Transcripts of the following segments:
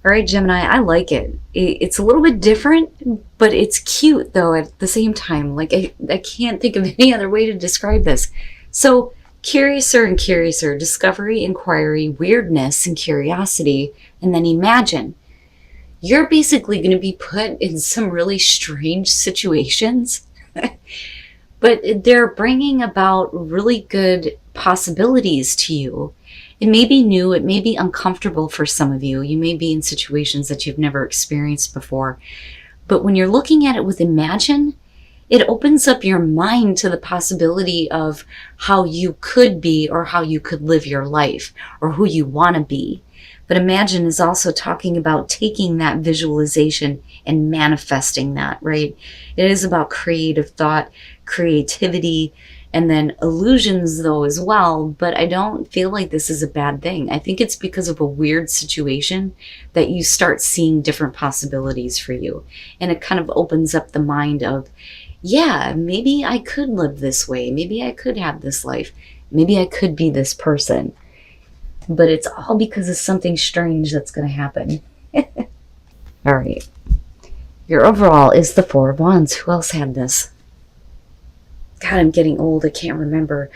All right, Gemini, I like it. It's a little bit different, but it's cute though at the same time. Like, I can't think of any other way to describe this. So, curiouser and curiouser, discovery, inquiry, weirdness, and curiosity, and then imagine. You're basically going to be put in some really strange situations, but they're bringing about really good possibilities to you. It may be new, it may be uncomfortable for some of you. You may be in situations that you've never experienced before. But when you're looking at it with imagine, it opens up your mind to the possibility of how you could be or how you could live your life or who you want to be. But imagine is also talking about taking that visualization and manifesting that, right? It is about creative thought, creativity, and then illusions though as well. But I don't feel like this is a bad thing. I think it's because of a weird situation that you start seeing different possibilities for you. And it kind of opens up the mind of, yeah, maybe I could live this way. Maybe I could have this life. Maybe I could be this person. But it's all because of something strange that's going to happen. All right. Your overall is the Four of Wands. Who else had this? God, I'm getting old. I can't remember.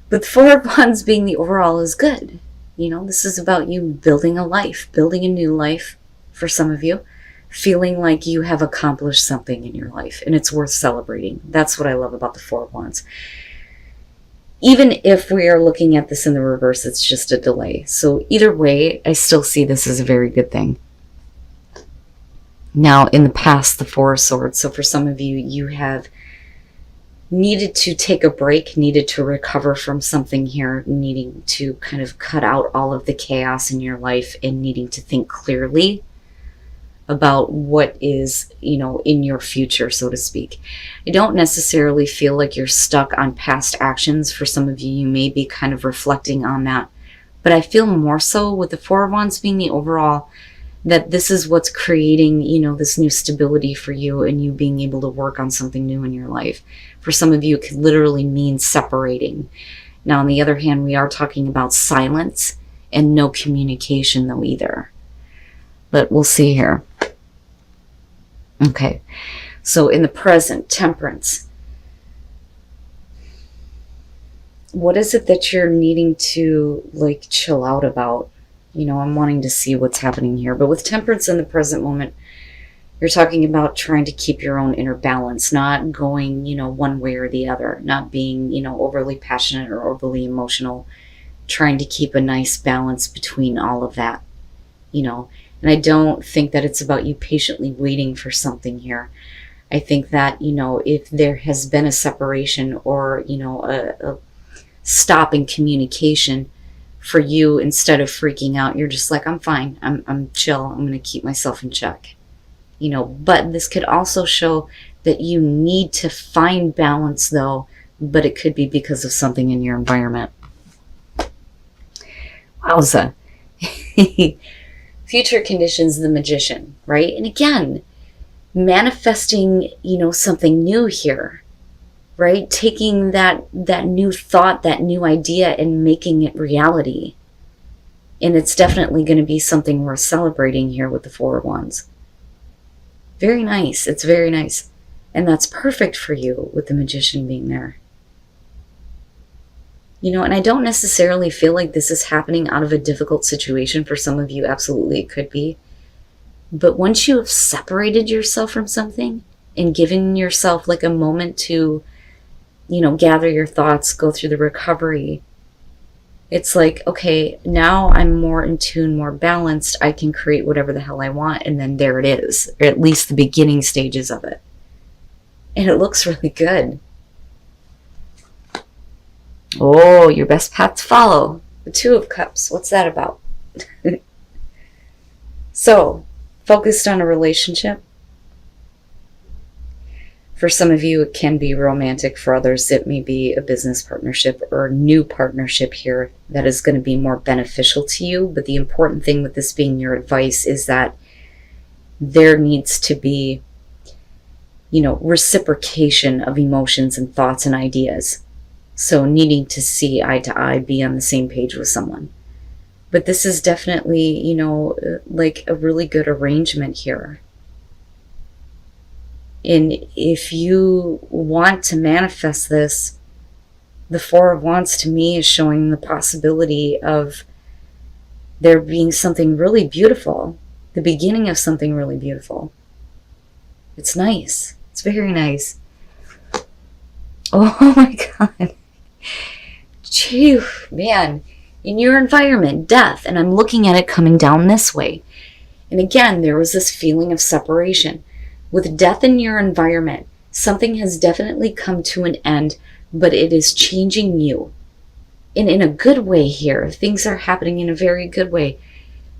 But the Four of Wands being the overall is good. You know, this is about you building a life, building a new life for some of you, feeling like you have accomplished something in your life and it's worth celebrating. That's what I love about the Four of Wands. Even if we are looking at this in the reverse, it's just a delay. So either way, I still see this as a very good thing. Now, in the past, the Four of Swords. So for some of you, you have needed to take a break, needed to recover from something here, needing to kind of cut out all of the chaos in your life and needing to think clearly about what is, you know, in your future, so to speak. I don't necessarily feel like you're stuck on past actions. For some of you, you may be kind of reflecting on that. But I feel more so with the Four of Wands being the overall, that this is what's creating, you know, this new stability for you and you being able to work on something new in your life. For some of you, it could literally mean separating. Now, on the other hand, we are talking about silence and no communication though either. But we'll see here. Okay, so in the present, Temperance. What is it that you're needing to like chill out about? You know, I'm wanting to see what's happening here. But with Temperance in the present moment, you're talking about trying to keep your own inner balance, not going, you know, one way or the other, not being, you know, overly passionate or overly emotional, trying to keep a nice balance between all of that, you know. And I don't think that it's about you patiently waiting for something here. I think that, you know, if there has been a separation or, you know, a stop in communication for you, instead of freaking out, you're just like, I'm fine. I'm chill. I'm going to keep myself in check. You know, but this could also show that you need to find balance though, but it could be because of something in your environment. Wowza. Future conditions, the Magician, right? And again, manifesting, you know, something new here, right? Taking that new thought, that new idea and making it reality. And it's definitely going to be something worth celebrating here with the Four of Wands. Very nice. It's very nice. And that's perfect for you with the Magician being there. You know, and I don't necessarily feel like this is happening out of a difficult situation. For some of you, absolutely it could be. But once you have separated yourself from something and given yourself like a moment to, you know, gather your thoughts, go through the recovery, it's like, okay, now I'm more in tune, more balanced. I can create whatever the hell I want. And then there it is, or at least the beginning stages of it. And it looks really good. Oh, your best path to follow. The Two of Cups. What's that about? So, focused on a relationship. For some of you, it can be romantic. For others, it may be a business partnership or a new partnership here that is going to be more beneficial to you. But the important thing with this being your advice is that there needs to be, you know, reciprocation of emotions and thoughts and ideas. So needing to see eye to eye, be on the same page with someone. But this is definitely, like a really good arrangement here. And if you want to manifest this, the Four of Wands to me is showing the possibility of there being something really beautiful, the beginning of something really beautiful. It's nice. It's very nice. Oh my God. Phew, man. In your environment, death, and I'm looking at it coming down this way. And again, there was this feeling of separation. With death in your environment, something has definitely come to an end, but it is changing you. And in a good way here. Things are happening in a very good way.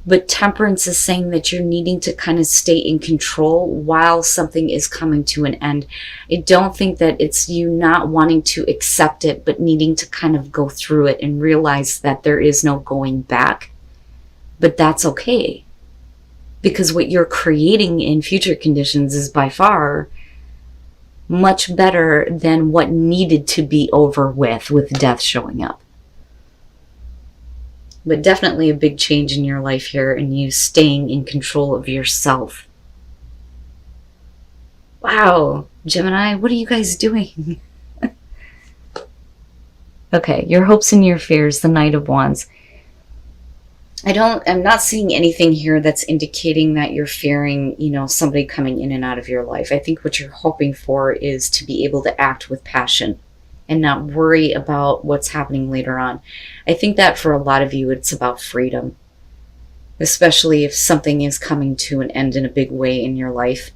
But Temperance is saying that you're needing to kind of stay in control while something is coming to an end. I don't think that it's you not wanting to accept it, but needing to kind of go through it and realize that there is no going back. But that's okay. Because what you're creating in future conditions is by far much better than what needed to be over with death showing up. But definitely a big change in your life here and you staying in control of yourself. Wow, Gemini, what are you guys doing? Okay, your hopes and your fears, the Knight of Wands. I'm not seeing anything here that's indicating that you're fearing, somebody coming in and out of your life. I think what you're hoping for is to be able to act with passion and not worry about what's happening later on. I think that for a lot of you, it's about freedom, especially if something is coming to an end in a big way in your life.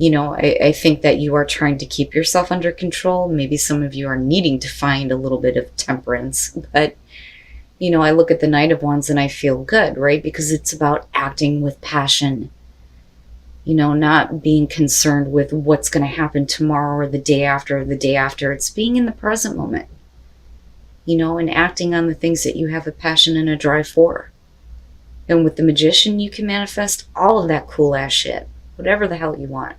I think that you are trying to keep yourself under control. Maybe some of you are needing to find a little bit of temperance, but I look at the Knight of Wands and I feel good, right? Because it's about acting with passion. Not being concerned with what's going to happen tomorrow or the day after or the day after. It's being in the present moment, and acting on the things that you have a passion and a drive for. And with the Magician, you can manifest all of that cool ass shit, whatever the hell you want.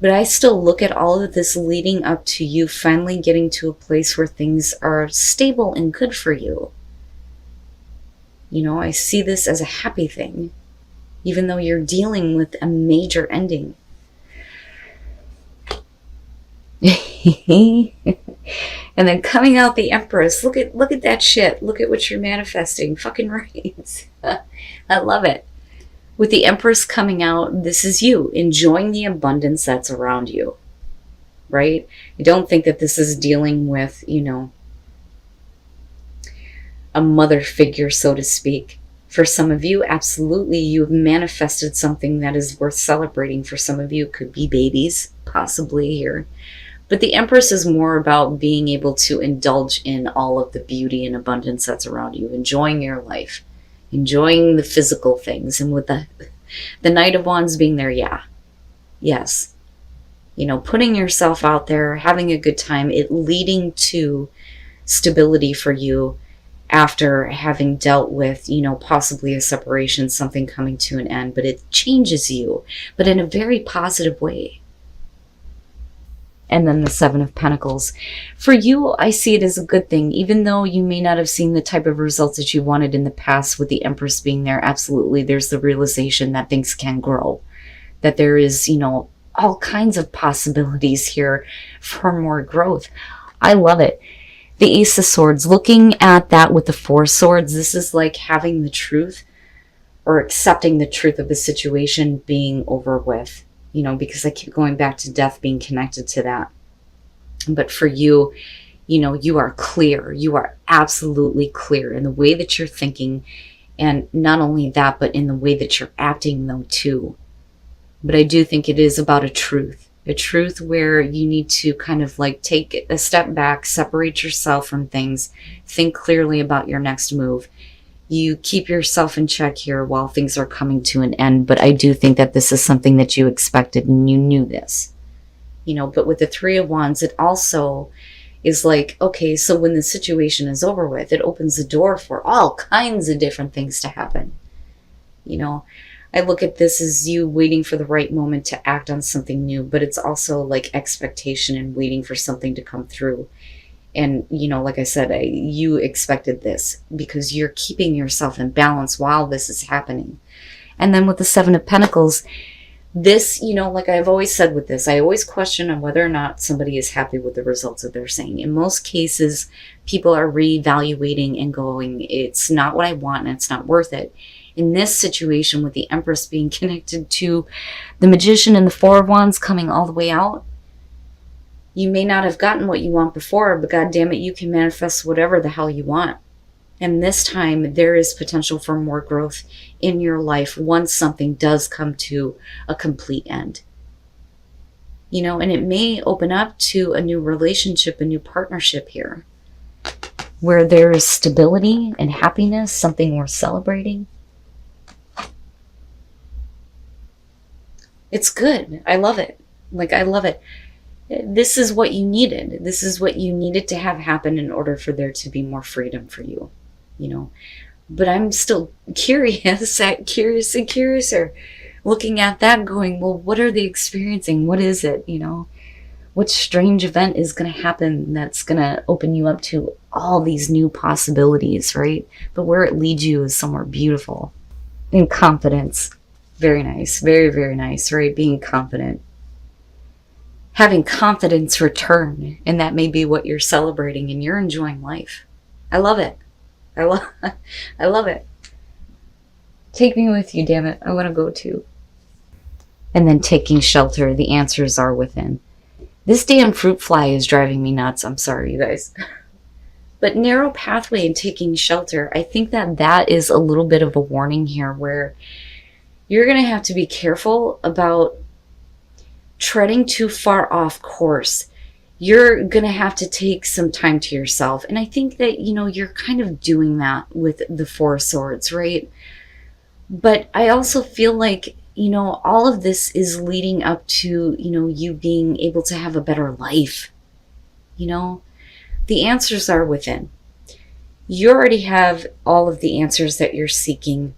But I still look at all of this leading up to you finally getting to a place where things are stable and good for you. I see this as a happy thing, even though you're dealing with a major ending. And then coming out the Empress. Look at that shit. Look at what you're manifesting. Fucking right. I love it. With the Empress coming out, this is you enjoying the abundance that's around you, right? I don't think that this is dealing with, a mother figure, so to speak. For some of you, absolutely, you've manifested something that is worth celebrating. For some of you, it could be babies, possibly here. But the Empress is more about being able to indulge in all of the beauty and abundance that's around you, enjoying your life. Enjoying the physical things. And with the Knight of Wands being there, yes. Putting yourself out there, having a good time, it leading to stability for you after having dealt with, possibly a separation, something coming to an end. But it changes you, but in a very positive way. And then the Seven of Pentacles. For you, I see it as a good thing, even though you may not have seen the type of results that you wanted in the past with the Empress being there. Absolutely, there's the realization that things can grow, that there is, all kinds of possibilities here for more growth. I love it. The Ace of Swords, looking at that with the Four of Swords, this is like having the truth or accepting the truth of the situation being over with. Because I keep going back to death being connected to that. But for you, you are clear. You are absolutely clear in the way that you're thinking. And not only that, but in the way that you're acting, though, too. But I do think it is about a truth where you need to kind of like take a step back, separate yourself from things, think clearly about your next move. You keep yourself in check here while things are coming to an end. But I do think that this is something that you expected and you knew this. But with the Three of Wands, it also is like, okay, so when the situation is over with, it opens the door for all kinds of different things to happen. I look at this as you waiting for the right moment to act on something new, but it's also like expectation and waiting for something to come through. And, like I said, you expected this because you're keeping yourself in balance while this is happening. And then with the Seven of Pentacles, this, like I've always said with this, I always question on whether or not somebody is happy with the results that they're saying. In most cases, people are reevaluating and going, it's not what I want and it's not worth it. In this situation, with the Empress being connected to the Magician and the Four of Wands coming all the way out, you may not have gotten what you want before, but God damn it, you can manifest whatever the hell you want. And this time, there is potential for more growth in your life once something does come to a complete end. And it may open up to a new relationship, a new partnership here, where there is stability and happiness, something worth celebrating. It's good. I love it. I love it. This is what you needed. This is what you needed to have happen in order for there to be more freedom for you, But I'm still curiouser, looking at that going, well, what are they experiencing? What is it, What strange event is going to happen that's going to open you up to all these new possibilities, right? But where it leads you is somewhere beautiful. And confidence. Very nice. Very, very nice, right? Being confident. Having confidence return, and that may be what you're celebrating, and you're enjoying life. I love it. I love it. Take me with you, damn it. I want to go too. And then taking shelter. The answers are within. This damn fruit fly is driving me nuts. I'm sorry, you guys. But narrow pathway and taking shelter, I think that is a little bit of a warning here, where you're going to have to be careful about treading too far off course. You're going to have to take some time to yourself. And I think that, you're kind of doing that with the Four of Swords, right? But I also feel like, all of this is leading up to, you being able to have a better life. The answers are within. You already have all of the answers that you're seeking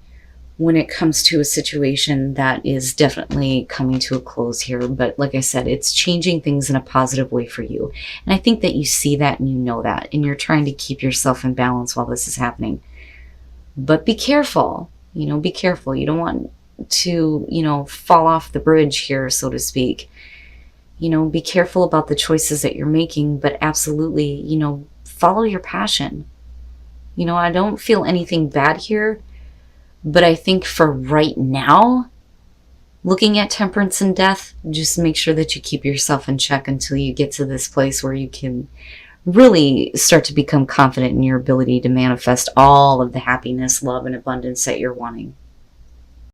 when it comes to a situation that is definitely coming to a close here. But like I said, it's changing things in a positive way for you. And I think that you see that and you know that. And you're trying to keep yourself in balance while this is happening. But be careful. Be careful. You don't want to, fall off the bridge here, so to speak. Be careful about the choices that you're making. But absolutely, follow your passion. I don't feel anything bad here. But I think for right now, looking at temperance and death, just make sure that you keep yourself in check until you get to this place where you can really start to become confident in your ability to manifest all of the happiness, love, and abundance that you're wanting.